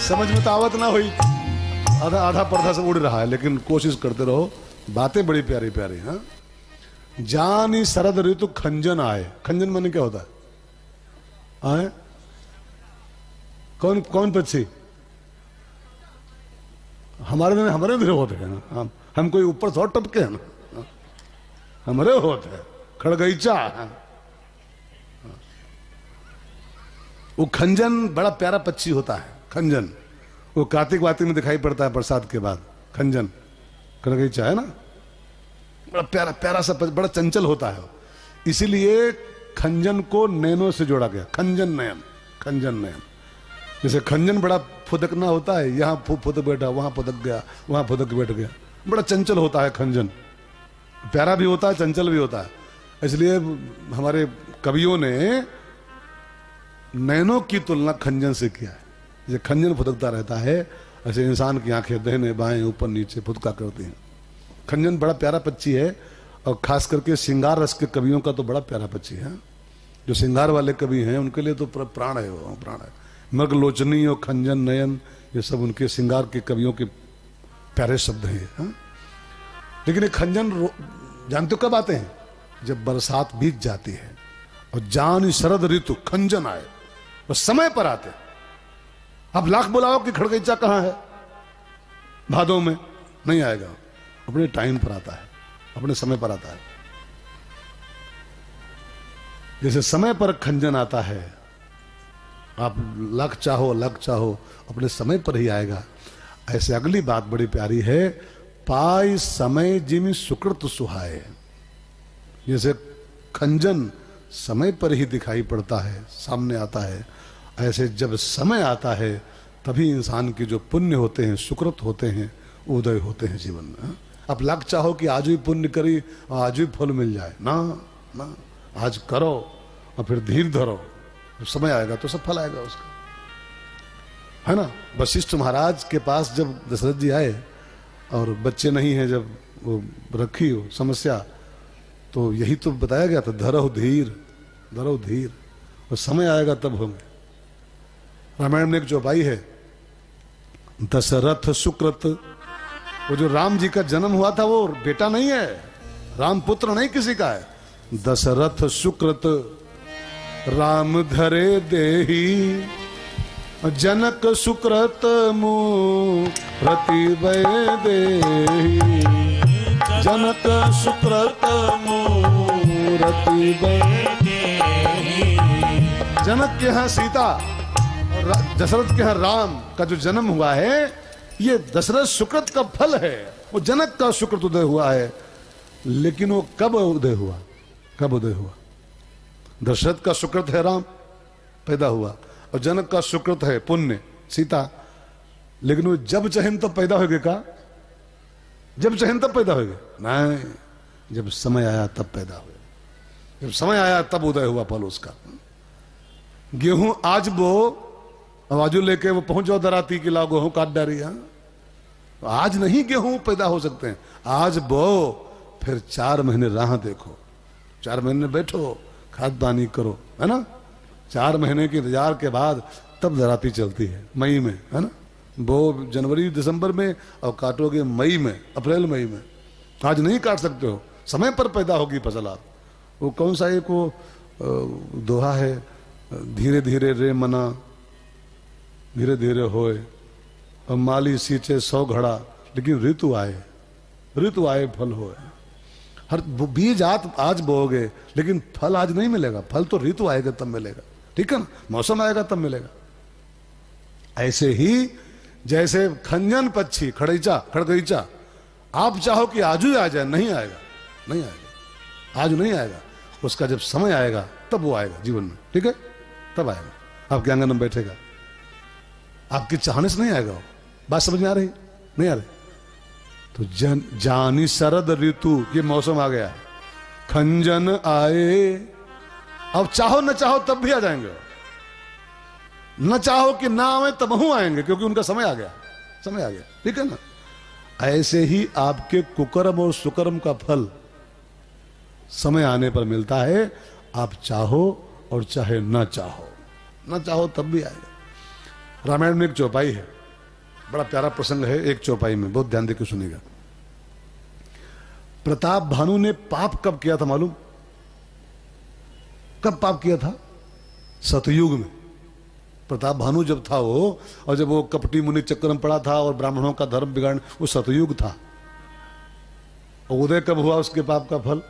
समझ में तो आवत ना हुई, आधा आधा पर्दा से उड़ रहा है, लेकिन कोशिश करते रहो। बातें बड़ी प्यारी प्यारी। हाँ, जानी शरद ऋतु खंजन आए। खंजन माने क्या होता है? आए कौन कौन पक्षी? हमारे इधर होते हैं ना, हम कोई ऊपर थोड़ा टपके हैं ना, हमारे होते हैं खड़गईचा। वो खंजन बड़ा प्यारा पक्षी होता है। खंजन वो कार्तिक वातिक में दिखाई पड़ता है प्रसाद के बाद। खंजन खड़गईचा है ना, बड़ा प्यारा प्यारा सा, बड़ा चंचल होता है। इसीलिए खंजन को नैनों से जोड़ा गया। खंजन नयन, खंजन नयन। जैसे खंजन बड़ा फुदकना होता है, यहाँ फुदक बैठा, वहां फुदक गया, वहां फुदक बैठ गया, बड़ा चंचल होता है खंजन। प्यारा भी होता है, चंचल भी होता है। इसलिए हमारे कवियों ने नैनों की तुलना खंजन से किया है। जैसे खंजन फुदकता रहता है, ऐसे इंसान की आंखें दाहिने बाएं ऊपर नीचे फुदका करती हैं। खंजन बड़ा प्यारा पक्षी है, और खास करके श्रृंगार रस के कवियों का तो बड़ा प्यारा पक्षी है। जो श्रृंगार वाले कवि हैं उनके लिए तो प्राण है, वो प्राण है। मृगलोचनी और खंजन नयन, ये सब उनके श्रृंगार के कवियों के प्यारे शब्द हैं। हाँ? लेकिन ये खंजन जानते हो कब आते हैं? जब बरसात बीत जाती है और जान शरद ऋतु खंजन आए, वो समय पर आते हैं। आप लाख बुलाओ कि खड़गईचा कहां है, भादों में नहीं आएगा। अपने टाइम पर आता है, अपने समय पर आता है। जैसे समय पर खंजन आता है, आप लख चाहो अपने समय पर ही आएगा। ऐसे अगली बात बड़ी प्यारी है, पाई समय जिमि सुकृत सुहाए। जैसे खंजन समय पर ही दिखाई पड़ता है, सामने आता है, ऐसे जब समय आता है तभी इंसान के जो पुण्य होते हैं, सुकृत होते हैं, उदय होते हैं जीवन में। आप लख चाहो कि आज भी पुण्य करी और आज भी फल मिल जाए, ना ना, आज करो और फिर धीर धरो, जब समय आएगा तो सब फल आएगा उसका, है ना। वशिष्ठ महाराज के पास जब दशरथ जी आए और बच्चे नहीं है, जब वो रखी हो समस्या, तो यही तो बताया गया था, धरो धीर, धरो धीर, और समय आएगा तब होंगे। रामायण में एक चौपाई है, दशरथ सुकृत। वो जो राम जी का जन्म हुआ था वो बेटा नहीं है, राम पुत्र नहीं किसी का है। दशरथ सुकृत राम धरे देही, जनक सुकृत मूर्ति देही। जनक सुकृत मूर्ति देही। जनक के यहाँ सीता और दशरथ के यहाँ राम का जो जन्म हुआ है, ये दशरथ सुकृत का फल है। वो जनक का सुकृत उदय हुआ है, लेकिन वो कब उदय हुआ? कब उदय हुआ? दशरथ का सुकृत है राम, पैदा हुआ, और जनक का सुकृत है पुण्य सीता। लेकिन वो जब चाहें तब पैदा होगे का? जब चाहें तब पैदा होगे? नहीं, जब समय आया तब पैदा हुए। जब समय आया तब उदय हुआ फल उसका। गेहूं आज बो, आवाजू लेके वो पहुंच जाओ दराती की, ला गेहूं काट डारी। आज नहीं गेहूं पैदा हो सकते हैं, आज बो, फिर 4 महीने राह देखो, 4 महीने बैठो, खाद पानी करो, है ना। 4 महीने के इंतजार के बाद तब दराती चलती है, मई में, है ना। बो जनवरी दिसंबर में और काटोगे मई में, अप्रैल मई में। आज नहीं काट सकते हो, समय पर पैदा होगी फसल। आप वो कौन सा एक वो दोहा है, धीरे धीरे रे मना धीरे धीरे होए, और माली सींचे 100 घड़ा, लेकिन ऋतु आए फल होए। हर बीज आज बोओगे, लेकिन फल आज नहीं मिलेगा। फल तो ऋतु आएगा तब मिलेगा, ठीक है ना, मौसम आएगा तब मिलेगा। ऐसे ही जैसे खंजन पक्षी खड़गईचा, आप चाहो कि आज ही आ जाए, नहीं आएगा, नहीं आएगा, आज नहीं आएगा। उसका जब समय आएगा तब वो आएगा जीवन में, ठीक है, तब आएगा, आपके आंगन में बैठेगा। आपके चाहने से नहीं आएगा वो। बात समझ में आ रही? नहीं आ रही? तो जानी शरद ऋतु, ये मौसम आ गया, खंजन आए। अब चाहो न चाहो तब भी आ जाएंगे, न चाहो कि ना आए तब हम आएंगे, क्योंकि उनका समय आ गया, समय आ गया, ठीक है ना। ऐसे ही आपके कुकर्म और सुकर्म का फल समय आने पर मिलता है। आप चाहो और चाहे न चाहो, न चाहो तब भी आएगा। रामायण में एक चौपाई है, बड़ा प्यारा प्रसंग है एक चौपाई में, बहुत ध्यान देकर सुनिएगा। प्रताप भानु ने पाप कब किया था मालूम? कब पाप किया था? सतयुग में। प्रताप भानु जब था वो, और जब वो कपटी मुनि चक्कर में पड़ा था और ब्राह्मणों का धर्म बिगाड़, वो सतयुग था। और उदय कब हुआ उसके पाप का फल?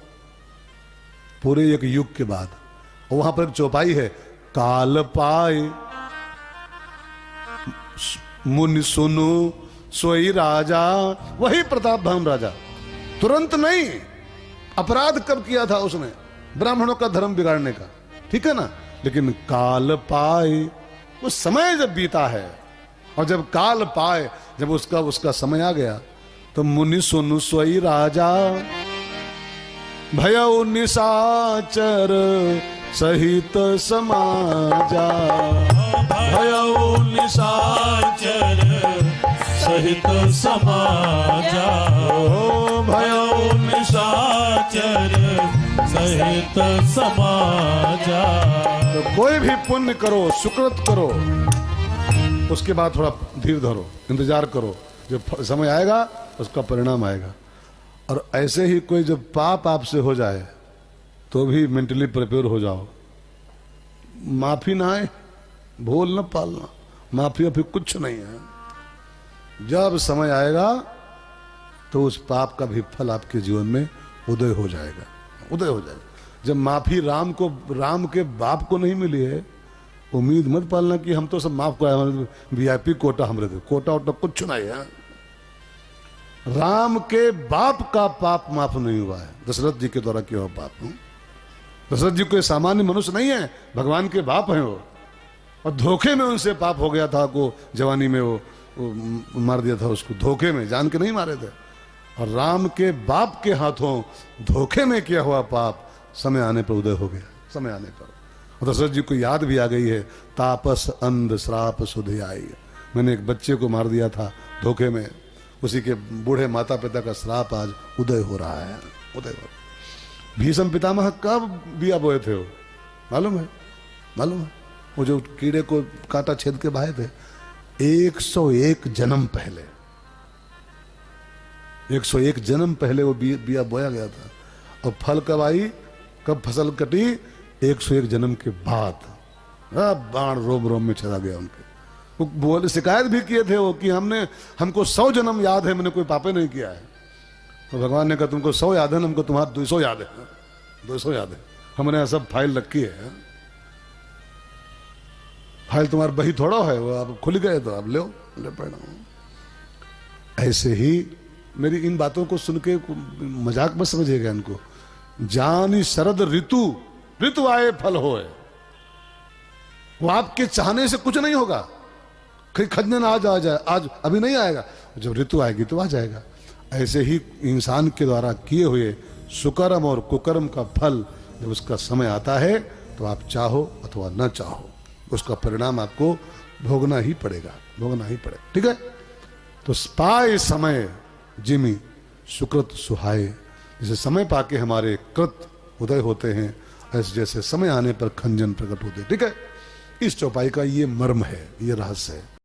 पूरे एक युग के बाद। और वहां पर एक चौपाई है, काल पाए मुनि सुनु सोई राजा, वही प्रताप भानु राजा। तुरंत नहीं, अपराध कब किया था उसने? ब्राह्मणों का धर्म बिगाड़ने का, ठीक है ना। लेकिन काल पाए, वो समय जब बीता है, और जब काल पाए, जब उसका समय आ गया, तो मुनि सुनु सोई राजा, भयउ निशाचर सहित समाजा, भयउ निशाचर सहित समाजा, भयउ निशाचर सहित समाजा। तो कोई भी पुण्य करो, सुकृत करो, उसके बाद थोड़ा धीर धरो, इंतजार करो, जब समय आएगा उसका परिणाम आएगा। और ऐसे ही कोई जब पाप आपसे हो जाए तो भी मेंटली प्रिपेयर हो जाओ, माफी ना आए, भूल न पालना, माफी अभी कुछ नहीं है। जब समय आएगा तो उस पाप का भी फल आपके जीवन में उदय हो जाएगा, उदय हो जाएगा। जब माफी राम के बाप को नहीं मिली है, उम्मीद मत पालना कि हम तो सब माफ कराए, वीआईपी कोटा हमरे दे, कोटा वोटा कुछ नहीं है। राम के बाप का पाप माफ नहीं हुआ है, दशरथ जी के द्वारा किया हुआ पाप। दशरथ जी कोई सामान्य मनुष्य नहीं है, भगवान के बाप हैं वो, और धोखे में उनसे पाप हो गया था। को जवानी में वो मार दिया था उसको, धोखे में, जान के नहीं मारे थे। और राम के बाप के हाथों धोखे में किया हुआ पाप समय आने पर उदय हो गया, समय आने पर। और दशरथ जी को याद भी आ गई है, तापस अंध श्राप सुधि आई, मैंने एक बच्चे को मार दिया था धोखे में, उसी के बूढ़े माता पिता का श्राप आज उदय हो रहा है, उदय हो रहा है। भीष्म पितामह कब बिया बोए थे वो मालूम है? मालूम है? वो जो कीड़े को कांटा छेद के बाहे थे, 101 जन्म पहले, 101 जन्म पहले वो बिया बोया गया था। और फल कब आई, कब फसल कटी? 101 जन्म के बाद। बाण रोम रोम में चला गया उनके। वो बोले, शिकायत भी किए थे वो कि हमको 100 जन्म याद है, मैंने कोई पापे नहीं किया है। तो भगवान ने कहा तुमको 100 याद है, हमको तुम्हारा 200 याद है, 200 याद है, हमने यहाँ सब फाइल रखी है। फाइल तुम्हारा बही थोड़ा है, वो आप खुल गए तो आप ले पढ़ना। ऐसे ही मेरी इन बातों को सुन के मजाक मत समझिएगा इनको। जानी शरद ऋतु आए फल होए, वो आपके चाहने से कुछ नहीं होगा। खजने ना आज आ जाए, आज अभी नहीं आएगा, जब ऋतु आएगी तो आ जाएगा। ऐसे ही इंसान के द्वारा किए हुए सुकर्म और कुकर्म का फल जब उसका समय आता है तो आप चाहो अथवा न चाहो उसका परिणाम आपको भोगना ही पड़ेगा, भोगना ही पड़ेगा, ठीक है। तो पाए समय जिमी सुकृत सुहाए, जैसे समय पाके हमारे कृत उदय होते हैं, ऐसे जैसे समय आने पर खंजन प्रकट होते, ठीक है। इस चौपाई का ये मर्म है, ये रहस्य है।